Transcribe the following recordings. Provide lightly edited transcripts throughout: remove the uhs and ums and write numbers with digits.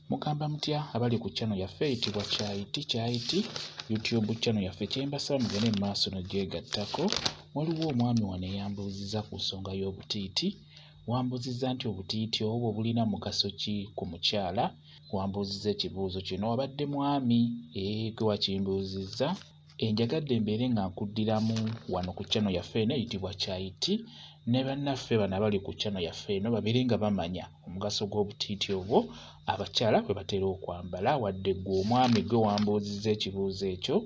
Mugamba mutya abali ku channel yaffe eyitibwa Kyayiti YouTube channel yaffe kyembasaba mugende mu maaso n'ogyegattako. Waliwo omwami wano eyambuuziza ku nsonga y'obutiiti. Wambuuziza nti obutiiti obwo bulina mugaso ki ku mukyala? Wambuuziza ekibuuzo kino. Wabadde mwami gwe wakimbuuzizza. Njagadde mbeere nga nkuddiramu wano ku channel yaffe eno eyitibwa Kyayiti ne bannaffe bano abali ku channel yaffe eno babeere nga bamanya omugaso gw'obutiiti obwo abakyala bwe batera okwambala. Wadde gwe omwami gwe wambuuzizza ekibuuzo ekyo,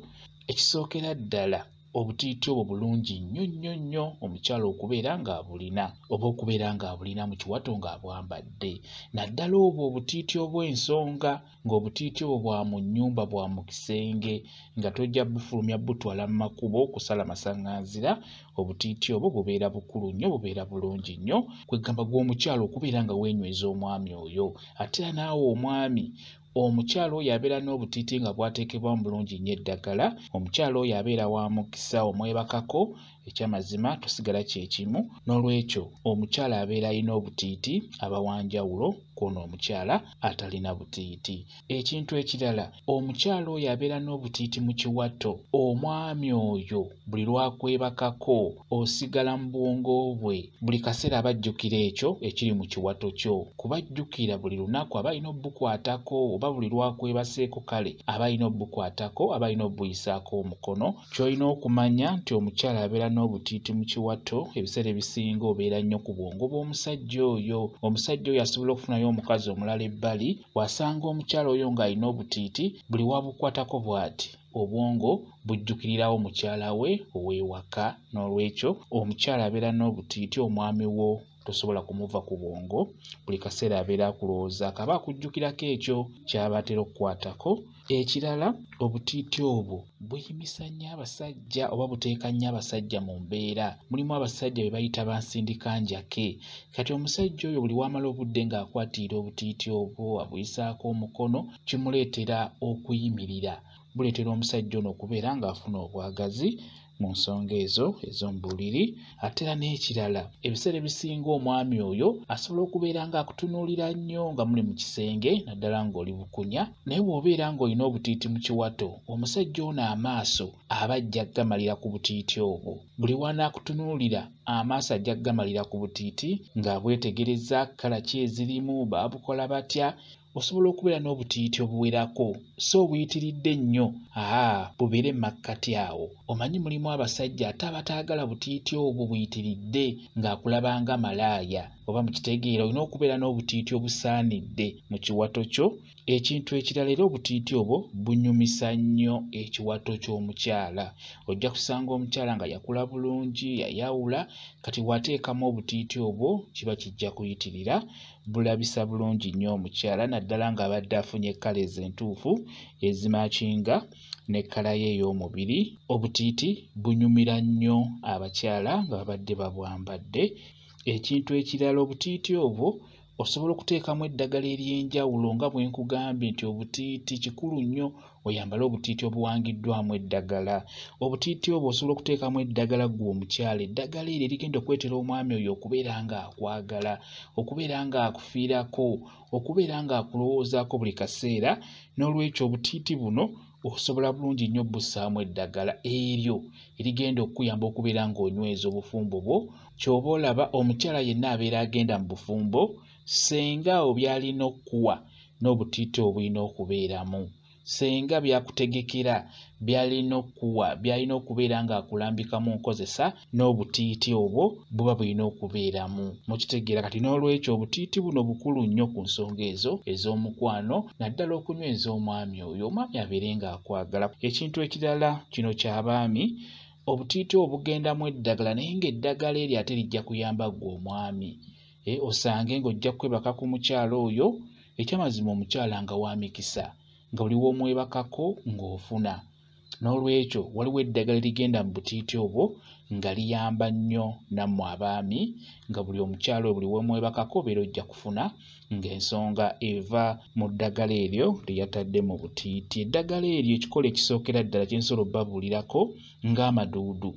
ekisookera ddala obutiiti obwo bulungi nnyo omukyala okubeera ng'abulina oba okubeera ng'abulina mu kiwato ng'abwambadde. Naddala obwo obutiiti obw'ensonga, ng'obutiiti obwo bwa mu nnyumba, bwa mu kisenge, nga tojja bufulumya butwala mu makubo kusala masaŋŋanzira. Obutiiti obwo bubeera bukulu nnyo, bubeera bulungi nnyo, kwegamba gw'omukyala okubeera nga weenyweza omwami oyo. Ate era naawe omwami, omukyala oyo abeera n'obutiiti nga bwateekebwamu bulungi nnyo eddagala. Omukyala oyo abeera wa mukisa, omwebakako, ekyamazima tosigala kyekimu. N'olwekyo omukyala abeera alina obutiiti aba wanjawulo kw'ono omukyala atalina butiiti. Ekintu ekirala, omukyala oyo abeera n'obutiiti mu kiwato. Omwami oyo buli lwakwebakako osigala mu bwongo bwe buli kaseera aba ajjukira ekyo ekiri mu kiwato kyo. Kubajjukira buli lunaku aba alina obbukwatako, oba buli lwakwebaseeko kale aba alina obbukwatako, aba alina obbuyisaako omukono. Ky'olina okumanya nti omukyala abeera n'obutiiti mu kiwato ebiseera ebisinga obeera nnyo ku bwongo bw'omusajja oyo. Omusajja oyo asobola okufunayo omukazi omulala ebbali, wasanga omukyala oyo ng'alina obutiiti, buli wabukwatako bw'ati obwongo bujjukirirawo mukyala we ow'ewaka. N'olwekyo omukyala abeera n'obutiiti, omwami wo tosobola kumuva ku bwongo, buli kaseera abeera akulowooza, akaba akujjukirako ekyo ky'aba atera okukwatako. Ekirala, obutiiti obwo buyimisa nnyo abasajja oba buteeka nnyo abasajja mu mbeera. Mulimu abasajja be bayita bansindikanjake. Kati omusajja oyo buli wamala obudde ng'akwatiira obutiiti obwo abuyisaako omukono, kimuleetera okuyimirira. Buleetera omusajja ono okubeera ng'afuna obwagazi mu nsonga ezo ez'omu buliri. Ate era n'ekirala, ebiseera ebisinga omwami oyo asobola okubeera ng'akutunuulira nnyo nga muli mu kisenge, naddala ng'oli bukunya. Naye bw'obeera ng'olina obutiiti mu kiwato, omusajja ono amaaso aba ajja gamalira ku butiiti obwo. Buli wanaakutunuulira amaaso ajja gamalira ku butiiti ng'abwetegereza, kkala ki ezirimu, baabukola batya. Osobola okubeera n'obutiiti obuwerako so buyitiridde nnyo, bubeere makkati awo. Omanyi mulimu abasajja ate abataagala butiiti obwo buyitiridde ng'akulabanga malaaya, oba mu kitegeera olina okubeera n'obutiiti obusaanidde mu kiwato kyo. Ekintu ekirala era, obutiiti obwo bunyumisa nnyo ekiwato ky'omukyala. Ojja kusanga omukyala nga yakula bulungi, yayawula, kati bw'ateekamu obutiiti obwo kiba kijja kuyitirira. Bulabisa bulungi nnyo omukyala, naddala ng'abadde afunye kkala entuufu ezimakinga ne kkala ye ey'omubiri. Obutiiti bunyumira nnyo abakyala nga babadde babwambadde. Ekintu ekirala, obutiiti obwo osobola okuteekamu eddagala ery'enjawulo nga bwe nkugambye nti obutiiti kikulu nnyo oyambale obutiiti obuwangiddwamu eddagala. Obutiiti obwo osobola okuteekamu eddagala ggwe omukyala, eddagala eryo erigenda okwetera omwami oyo okubeera ng'akwagala, okubeera ng'akufiirako, okubeera ng'akulowoozaako buli kaseera. N'olwekyo obutiiti buno osobola bulungi nnyo bussaamu eddagala eryo erigenda okuyamba okubeera ng'onyweza obufumbo bwo. Ky'oba olaba omukyala yenna abeera agenda mu bufumbo, senga awo by'alina okuwa n'obutiiti obulina okubeeramu. Senga byakutegekera by'alina okuwa, by'alina okubeera ng'akulambikamu nkozesa, n'obutiiti obwo buba bulina okubeeramu. Mukitegeera kati. N'olwekyo obutiiti buno bukulu nnyo ku nsonga ezo ez'omukwano, naddala okunyweza omwami oyo, omwami abeere ng'akwagala. Ekintu ekirala kino ky'abaami, obutiiti obugendamu eddagala naye ng'eddagala eryo ate lijja kuyamba ggwe omwami. Osange ng'ojja kwebaka ku mukyala oyo, ekyamazima omukyala nga wa mikisa, nga buli w'omwebakako ng'ofuna. N'olwekyo waliwo eddagala erigenda mu butiiti obwo nga liyamba nnyo nammwe abaami, nga buli omukyala oyo buli w'omwebakako obeera ojja kufuna ng'ensonga eva mu ddagala eryo lyeyatadde mu butiiti. Eddagala eryo ekikola ekisookera ddala kye nsobola obbabuulirako ng'amaduudu.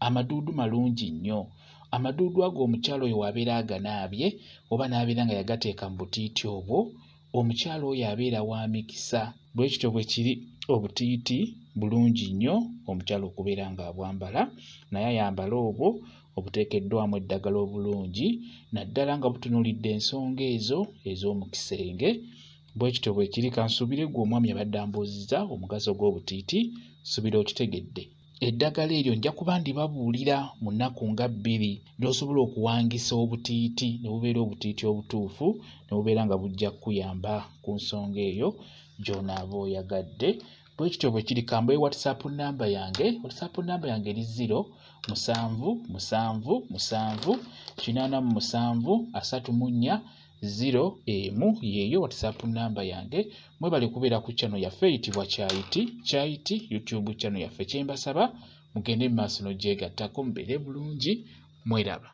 Amaduudu malungi nnyo. Amaduudu ago omukyala oyo wabeera aganaabye oba n'abeera nga yagateeka mu butiiti obwo, omukyala oyo abeera wa mikisa. Bwe kityo bwe kiri obutiiti bulungi nnyo omukyala okubeera ng'abwambala, naye ayambala obwo obuteekeddwamu eddagala obulungi naddala nga butunuulidde ensonga ezo ez'omu kisenge. Bwe kityo bwe kiri, kansuubire ggwe omwami abadde ambuuzizza omugaso gw'obutiiti, suubira okitegedde. Eddagala eryo nja kuba ndibabuulira mu nnaku nga 2 gy'osobola okuwangisa obutiiti ne bubeera obutiiti obutuufu ne bubeera nga bujja kukuyamba ku nsonga eyo gy'onaaba oyagadde. Bwe kityo bwe kiri, kambaye WhatsApp nnamba yange. WhatsApp nnamba yange eri 077873401 yeeyo WhatsApp nnamba yange. Mwebale kubeera ku channel yaffe eyitibwa Kyayiti YouTube channel yaffe. Kyembasaba mugende mu maaso n'ogyegattako, mubeere bulungi, mweraba.